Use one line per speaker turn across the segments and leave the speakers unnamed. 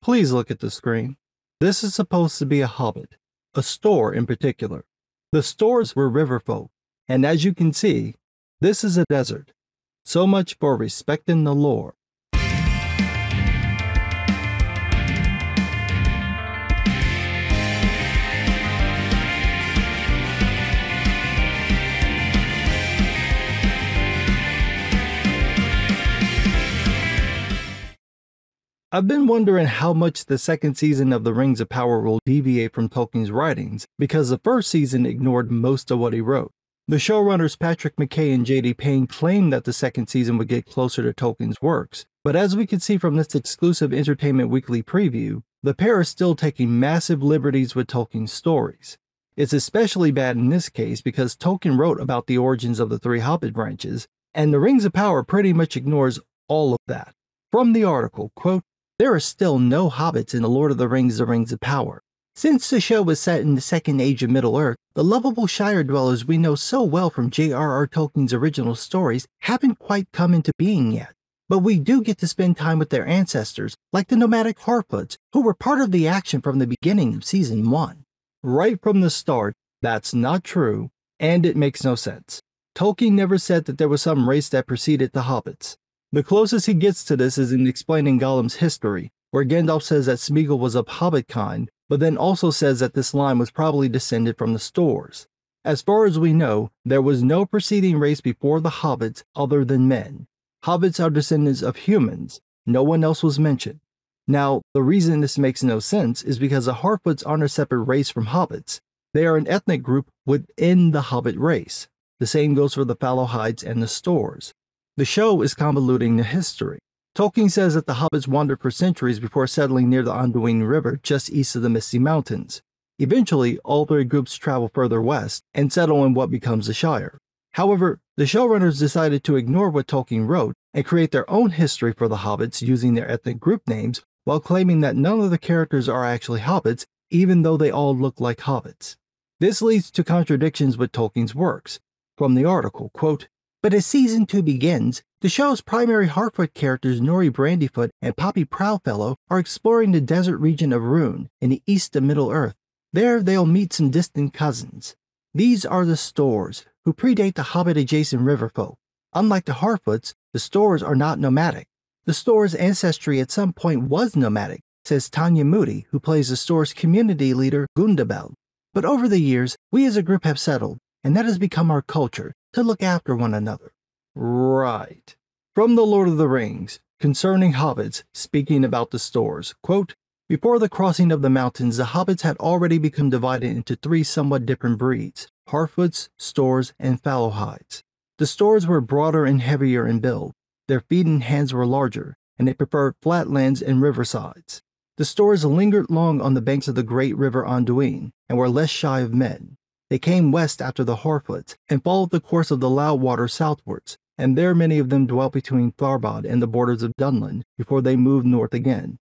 Please look at the screen. This is supposed to be a hobbit, a store in particular. The stores were river folk, and as you can see, this is a desert. So much for respecting the lore. I've been wondering how much the second season of The Rings of Power will deviate from Tolkien's writings, because the first season ignored most of what he wrote. The showrunners Patrick McKay and J.D. Payne claimed that the second season would get closer to Tolkien's works, but as we can see from this exclusive Entertainment Weekly preview, the pair are still taking massive liberties with Tolkien's stories. It's especially bad in this case because Tolkien wrote about the origins of the three Hobbit branches, and The Rings of Power pretty much ignores all of that. From the article, quote, "There are still no hobbits in The Lord of the Rings of Power. Since the show was set in the Second Age of Middle-earth, the lovable Shire dwellers we know so well from J.R.R. Tolkien's original stories haven't quite come into being yet. But we do get to spend time with their ancestors, like the nomadic Harfoots, who were part of the action from the beginning of Season 1. Right from the start, that's not true, and it makes no sense. Tolkien never said that there was some race that preceded the hobbits. The closest he gets to this is in explaining Gollum's history, where Gandalf says that Smeagol was of hobbit kind, but then also says that this line was probably descended from the Stores. As far as we know, there was no preceding race before the hobbits other than men. Hobbits are descendants of humans. No one else was mentioned. Now, the reason this makes no sense is because the Harfoots aren't a separate race from hobbits. They are an ethnic group within the hobbit race. The same goes for the Fallowhides and the Stores. The show is convoluting the history. Tolkien says that the hobbits wandered for centuries before settling near the Anduin River just east of the Misty Mountains. Eventually, all three groups travel further west and settle in what becomes the Shire. However, the showrunners decided to ignore what Tolkien wrote and create their own history for the hobbits using their ethnic group names while claiming that none of the characters are actually hobbits, even though they all look like hobbits. This leads to contradictions with Tolkien's works. From the article, quote, "But as Season 2 begins, the show's primary Harfoot characters Nori Brandyfoot and Poppy Prowfellow are exploring the desert region of Rhûn in the east of Middle-earth. There they'll meet some distant cousins. These are the Stores, who predate the Hobbit-adjacent riverfolk. Unlike the Harfoots, the Stores are not nomadic. The Stores' ancestry at some point was nomadic, says Tanya Moody, who plays the Stores' community leader Gundabel. But over the years, we as a group have settled, and that has become our culture, to look after one another." Right. From The Lord of the Rings, concerning hobbits, speaking about the Stores, quote, "Before the crossing of the mountains, the hobbits had already become divided into three somewhat different breeds, Harfoots, Stores, and Fallowhides. The Stores were broader and heavier in build. Their feet and hands were larger, and they preferred flatlands and riversides. The Stores lingered long on the banks of the great river Anduin, and were less shy of men. They came west after the Harfoots, and followed the course of the Loudwater southwards, and there many of them dwelt between Tharbad and the borders of Dunland before they moved north again."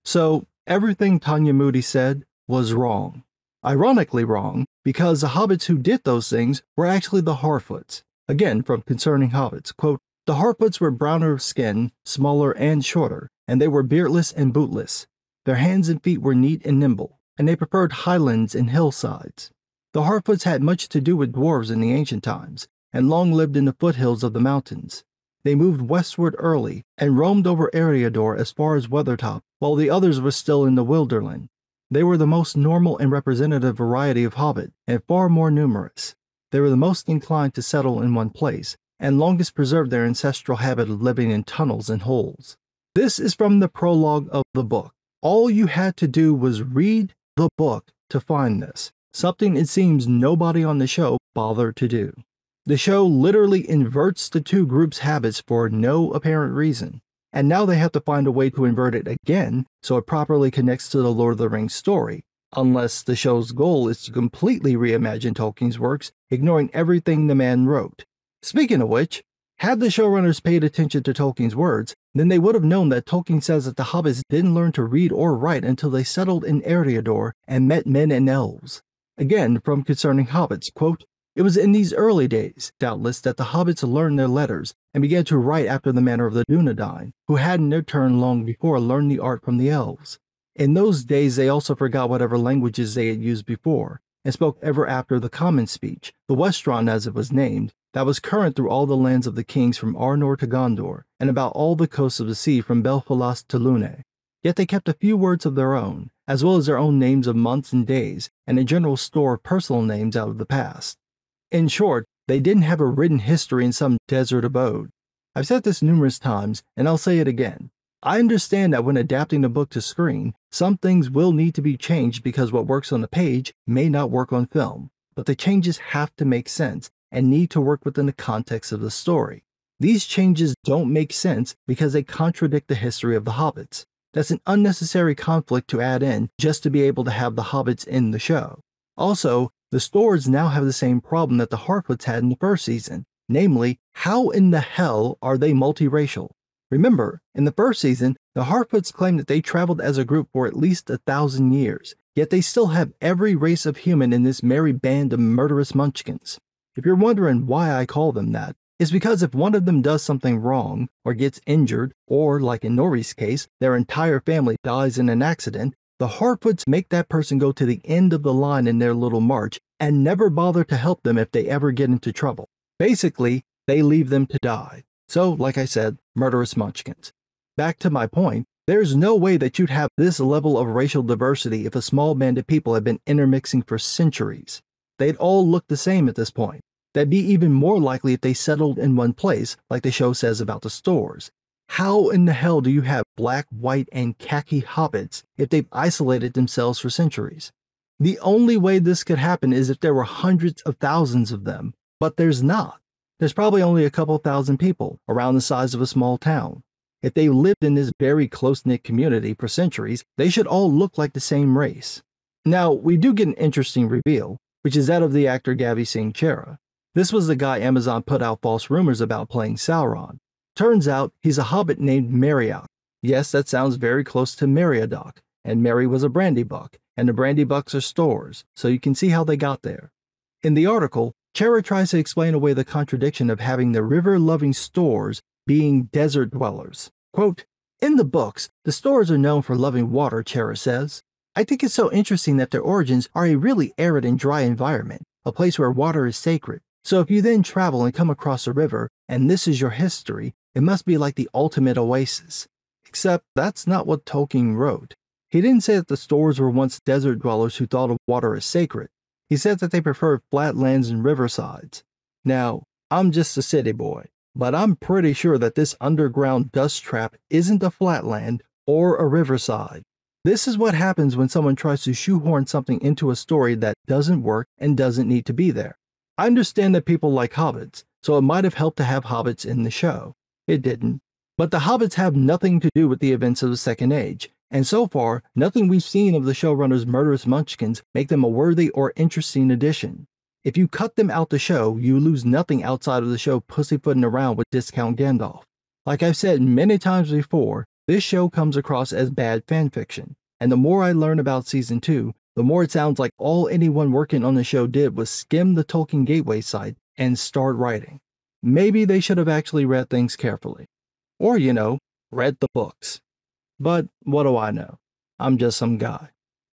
So, everything Tanya Moody said was wrong. Ironically wrong, because the hobbits who did those things were actually the Harfoots. Again, from Concerning Hobbits, quote, "The Harfoots were browner of skin, smaller and shorter, and they were beardless and bootless. Their hands and feet were neat and nimble, and they preferred highlands and hillsides. The Harfoots had much to do with dwarves in the ancient times, and long lived in the foothills of the mountains. They moved westward early, and roamed over Eriador as far as Weathertop, while the others were still in the Wilderland. They were the most normal and representative variety of hobbit, and far more numerous. They were the most inclined to settle in one place, and longest preserved their ancestral habit of living in tunnels and holes." This is from the prologue of the book. All you had to do was read the book to find this. Something it seems nobody on the show bothered to do. The show literally inverts the two groups' habits for no apparent reason, and now they have to find a way to invert it again so it properly connects to the Lord of the Rings story, unless the show's goal is to completely reimagine Tolkien's works, ignoring everything the man wrote. Speaking of which, had the showrunners paid attention to Tolkien's words, then they would have known that Tolkien says that the hobbits didn't learn to read or write until they settled in Eriador and met men and elves. Again, from Concerning Hobbits, quote, "It was in these early days, doubtless, that the hobbits learned their letters and began to write after the manner of the Dunedain, who had in their turn long before learned the art from the elves. In those days, they also forgot whatever languages they had used before, and spoke ever after the common speech, the Westron as it was named, that was current through all the lands of the kings from Arnor to Gondor, and about all the coasts of the sea from Belfalas to Lune. Yet they kept a few words of their own, as well as their own names of months and days, and a general store of personal names out of the past. In short, they didn't have a written history in some desert abode. I've said this numerous times, and I'll say it again. I understand that when adapting a book to screen, some things will need to be changed because what works on the page may not work on film, but the changes have to make sense and need to work within the context of the story. These changes don't make sense because they contradict the history of the hobbits. That's an unnecessary conflict to add in just to be able to have the hobbits in the show. Also, the Stores now have the same problem that the Harfoots had in the first season, namely, how in the hell are they multiracial? Remember, in the first season, the Harfoots claimed that they traveled as a group for at least 1,000 years, yet they still have every race of human in this merry band of murderous munchkins. If you're wondering why I call them that, it's because if one of them does something wrong, or gets injured, or, like in Nori's case, their entire family dies in an accident, the Harfoots make that person go to the end of the line in their little march and never bother to help them if they ever get into trouble. Basically, they leave them to die. So, like I said, murderous munchkins. Back to my point, there's no way that you'd have this level of racial diversity if a small band of people had been intermixing for centuries. They'd all look the same at this point. That'd be even more likely if they settled in one place, like the show says about the Stores. How in the hell do you have black, white, and khaki hobbits if they've isolated themselves for centuries? The only way this could happen is if there were hundreds of thousands of them, but there's not. There's probably only a couple thousand people, around the size of a small town. If they lived in this very close-knit community for centuries, they should all look like the same race. Now, we do get an interesting reveal, which is that of the actor Gavin Singh Chera. This was the guy Amazon put out false rumors about playing Sauron. Turns out, he's a hobbit named Merriok. Yes, that sounds very close to Meriadoc, and Merry was a Brandybuck, and the Brandybucks are Stores, so you can see how they got there. In the article, Chera tries to explain away the contradiction of having the river-loving Stores being desert dwellers. Quote, "In the books, the Stores are known for loving water," Chera says. "I think it's so interesting that their origins are a really arid and dry environment, a place where water is sacred. So if you then travel and come across a river, and this is your history, it must be like the ultimate oasis." Except that's not what Tolkien wrote. He didn't say that the Stores were once desert dwellers who thought of water as sacred. He said that they preferred flat lands and riversides. Now, I'm just a city boy, but I'm pretty sure that this underground dust trap isn't a flatland or a riverside. This is what happens when someone tries to shoehorn something into a story that doesn't work and doesn't need to be there. I understand that people like hobbits, so it might have helped to have hobbits in the show. It didn't. But the hobbits have nothing to do with the events of the Second Age, and so far, nothing we've seen of the showrunner's murderous munchkins make them a worthy or interesting addition. If you cut them out the show, you lose nothing outside of the show pussyfooting around with Discount Gandalf. Like I've said many times before, this show comes across as bad fanfiction, and the more I learn about Season 2, the more it sounds like all anyone working on the show did was skim the Tolkien Gateway site and start writing. Maybe they should have actually read things carefully. Or, read the books. But what do I know? I'm just some guy.